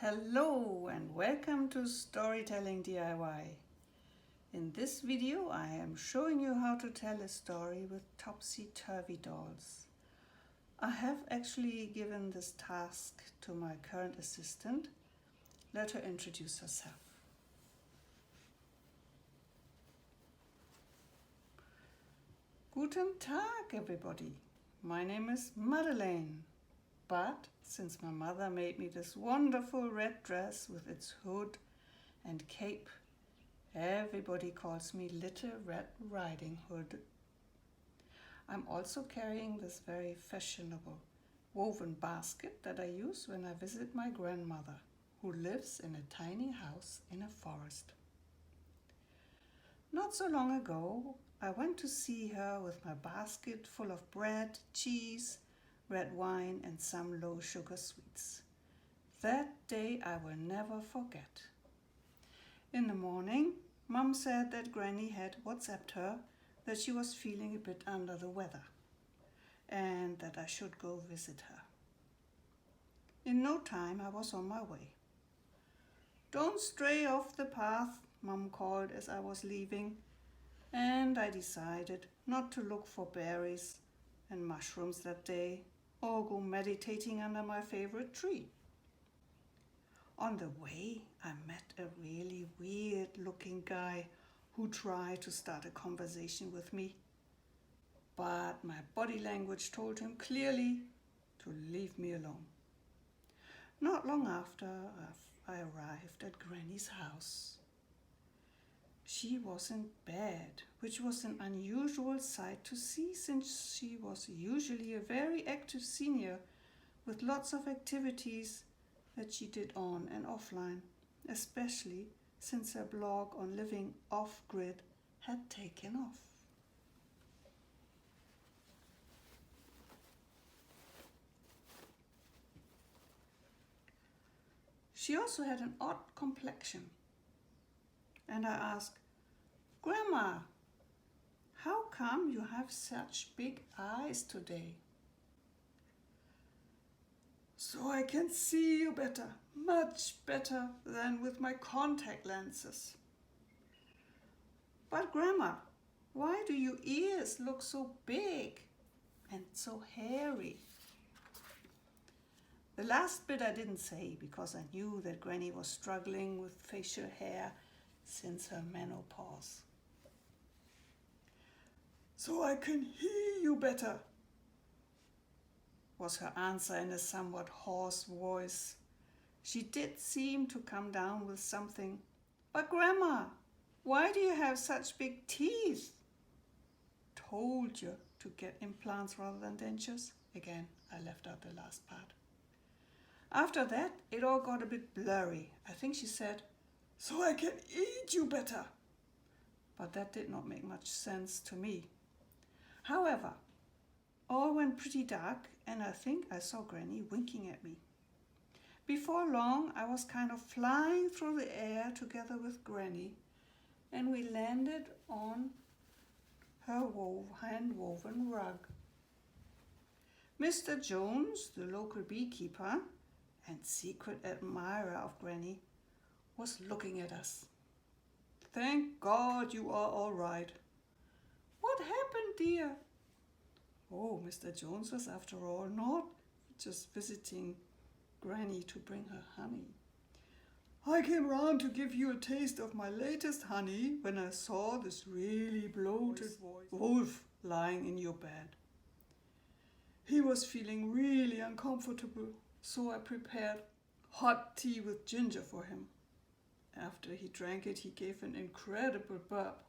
Hello and welcome to Storytelling DIY. In this video I am showing you how to tell a story with Topsy Turvy Dolls. I have actually given this task to my current assistant. Let her introduce herself. Guten Tag everybody. My name is Madeleine. But since my mother made me this wonderful red dress with its hood and cape, everybody calls me Little Red Riding Hood. I'm also carrying this very fashionable woven basket that I use when I visit my grandmother, who lives in a tiny house in a forest. Not so long ago, I went to see her with my basket full of bread, cheese, red wine and some low-sugar sweets. That day I will never forget. In the morning, Mum said that Granny had WhatsApped her that she was feeling a bit under the weather and that I should go visit her. In no time I was on my way. "Don't stray off the path," Mum called as I was leaving, and I decided not to look for berries and mushrooms that day or go meditating under my favorite tree. On the way, I met a really weird-looking guy who tried to start a conversation with me, but my body language told him clearly to leave me alone. Not long after, I arrived at Granny's house. She was in bed, which was an unusual sight to see since she was usually a very active senior with lots of activities that she did on and offline, especially since her blog on living off-grid had taken off. She also had an odd complexion. And I asked, "Grandma, how come you have such big eyes today?" "So I can see you better, much better than with my contact lenses." "But Grandma, why do your ears look so big and so hairy?" The last bit I didn't say because I knew that Granny was struggling with facial hair since her menopause. "So I can hear you better," was her answer in a somewhat hoarse voice. She did seem to come down with something. "But Grandma, why do you have such big teeth?" "Told you to get implants rather than dentures." Again, I left out the last part. After that, it all got a bit blurry. I think she said, "So I can eat you better." But that did not make much sense to me. However, all went pretty dark and I think I saw Granny winking at me. Before long, I was kind of flying through the air together with Granny and we landed on her hand-woven rug. Mr. Jones, the local beekeeper and secret admirer of Granny, was looking at us. "Thank God you are all right." "What happened, dear?" Oh, Mr. Jones was after all not just visiting Granny to bring her honey. "I came round to give you a taste of my latest honey when I saw this really bloated wolf lying in your bed. He was feeling really uncomfortable, so I prepared hot tea with ginger for him. After he drank it, he gave an incredible burp.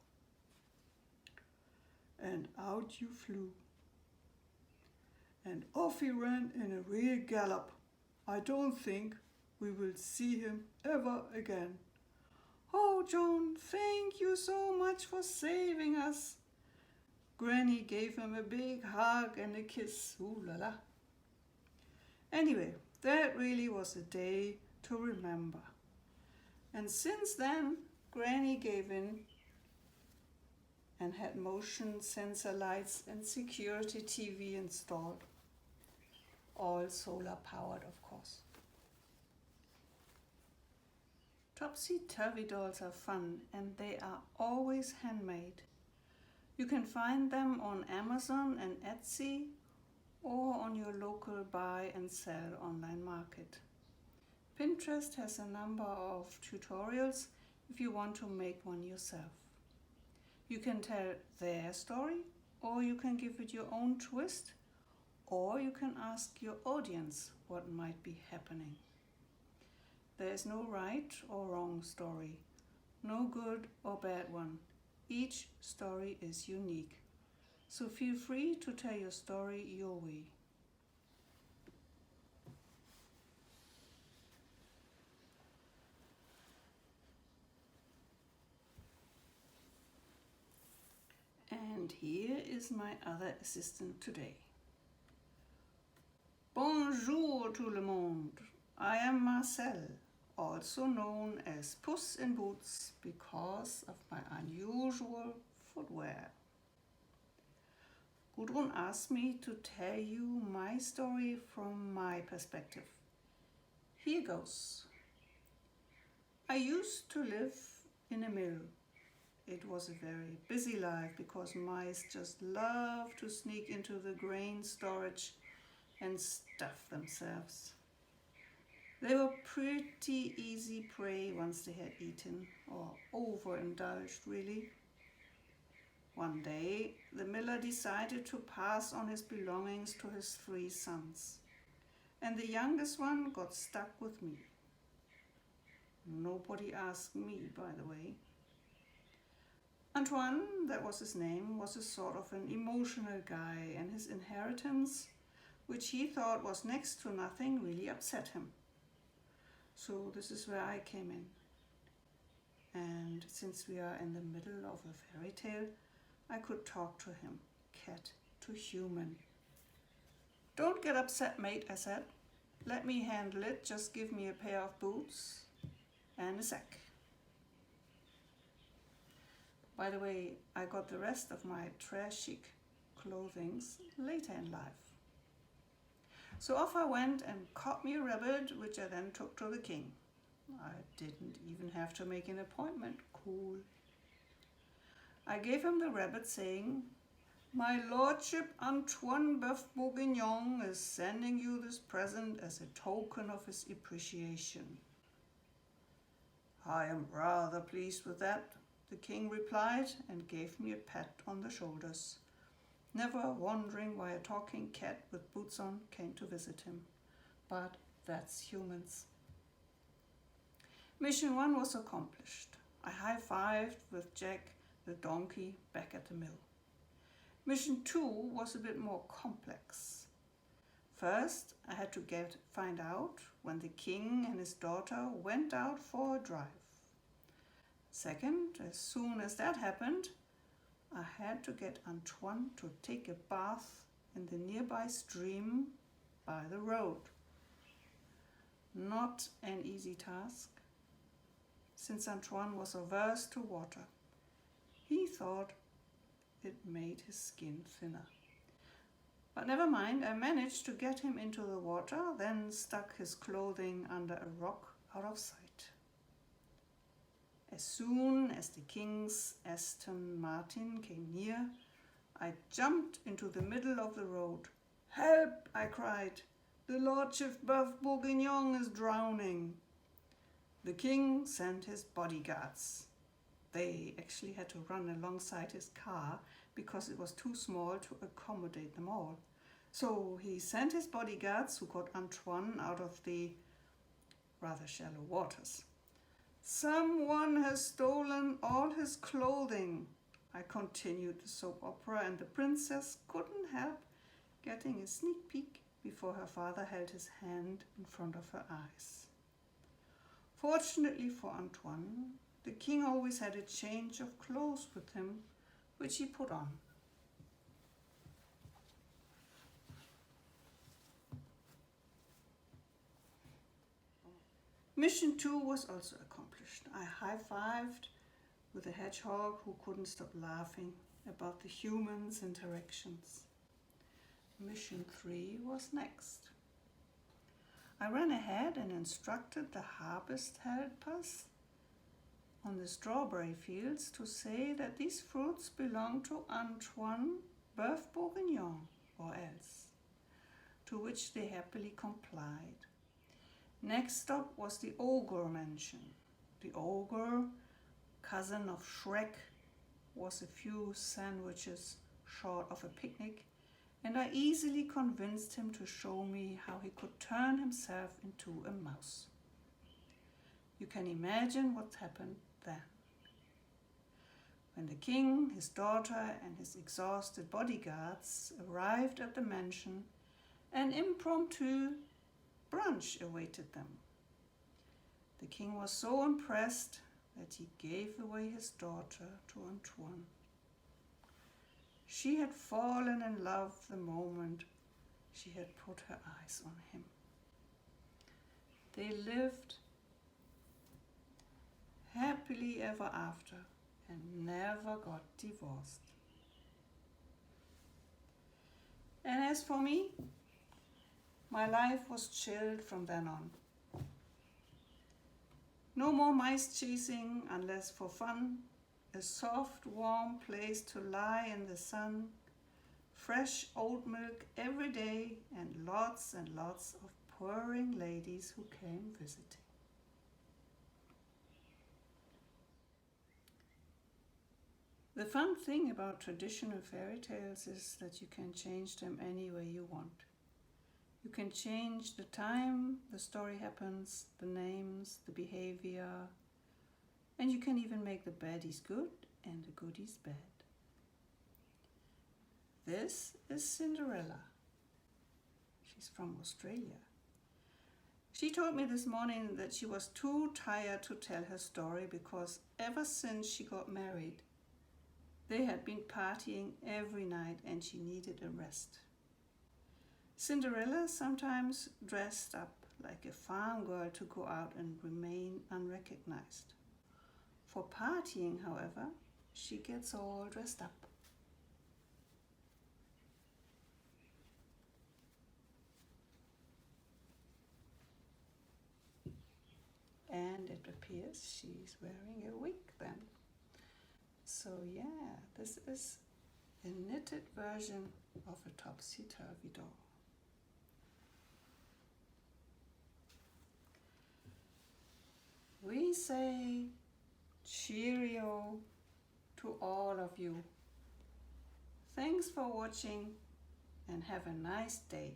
And out you flew. And off he ran in a real gallop. I don't think we will see him ever again." "Oh, John, thank you so much for saving us." Granny gave him a big hug and a kiss. Ooh la la. Anyway, that really was a day to remember. And since then, Granny gave in and had motion sensor lights and security TV installed. All solar powered, of course. Topsy Turvy Dolls are fun and they are always handmade. You can find them on Amazon and Etsy or on your local buy and sell online market. Pinterest has a number of tutorials if you want to make one yourself. You can tell their story, or you can give it your own twist, or you can ask your audience what might be happening. There is no right or wrong story, no good or bad one. Each story is unique, so feel free to tell your story your way. And here is my other assistant today. Bonjour tout le monde. I am Marcel, also known as Puss in Boots because of my unusual footwear. Gudrun asked me to tell you my story from my perspective. Here goes. I used to live in a mill. It was a very busy life because mice just love to sneak into the grain storage and stuff themselves. They were pretty easy prey once they had eaten or overindulged really. One day the miller decided to pass on his belongings to his 3 sons, and the youngest one got stuck with me. Nobody asked me, by the way. Antoine, that was his name, was a sort of an emotional guy, and his inheritance, which he thought was next to nothing, really upset him. So this is where I came in. And since we are in the middle of a fairy tale, I could talk to him, cat to human. Don't get upset, mate, I said. Let me handle it, just give me a pair of boots and a sack. By the way, I got the rest of my trashy clothings later in life. So off I went and caught me a rabbit, which I then took to the king. I didn't even have to make an appointment. Cool. I gave him the rabbit saying, "My lordship Antoine Boeuf Bourguignon is sending you this present as a token of his appreciation." "I am rather pleased with that," the king replied and gave me a pat on the shoulders, never wondering why a talking cat with boots on came to visit him. But that's humans. Mission 1 was accomplished. I high-fived with Jack the donkey back at the mill. Mission 2 was a bit more complex. First, I had to find out when the king and his daughter went out for a drive. Second, as soon as that happened, I had to get Antoine to take a bath in the nearby stream by the road. Not an easy task, since Antoine was averse to water. He thought it made his skin thinner. But never mind, I managed to get him into the water, then stuck his clothing under a rock out of sight. As soon as the king's Aston Martin came near, I jumped into the middle of the road. "Help!" I cried. "The lordship Boeuf Bourguignon is drowning." The king sent his bodyguards. They actually had to run alongside his car because it was too small to accommodate them all. So he sent his bodyguards who got Antoine out of the rather shallow waters. "Someone has stolen all his clothing," I continued the soap opera, and the princess couldn't help getting a sneak peek before her father held his hand in front of her eyes. Fortunately for Antoine, the king always had a change of clothes with him, which he put on. Mission 2 was also accomplished. I high-fived with a hedgehog who couldn't stop laughing about the humans' interactions. Mission 3 was next. I ran ahead and instructed the harvest helpers on the strawberry fields to say that these fruits belong to Antoine Boeuf Bourguignon or else, to which they happily complied. Next stop was the ogre mansion. The ogre, cousin of Shrek, was a few sandwiches short of a picnic, and I easily convinced him to show me how he could turn himself into a mouse. You can imagine what happened then. When the king, his daughter, and his exhausted bodyguards arrived at the mansion, an impromptu brunch awaited them. The king was so impressed that he gave away his daughter to Antoine. She had fallen in love the moment she had put her eyes on him. They lived happily ever after and never got divorced. And as for me, my life was chilled from then on. No more mice chasing unless for fun, a soft, warm place to lie in the sun, fresh oat milk every day, and lots of purring ladies who came visiting. The fun thing about traditional fairy tales is that you can change them any way you want. You can change the time the story happens, the names, the behavior, and you can even make the baddies good and the goodies bad. This is Cinderella. She's from Australia. She told me this morning that she was too tired to tell her story because ever since she got married, they had been partying every night and she needed a rest. Cinderella sometimes dressed up like a farm girl to go out and remain unrecognized. For partying, however, she gets all dressed up. And it appears she's wearing a wig then. So yeah, this is a knitted version of a Topsy Turvy doll. We say cheerio to all of you. Thanks for watching and have a nice day.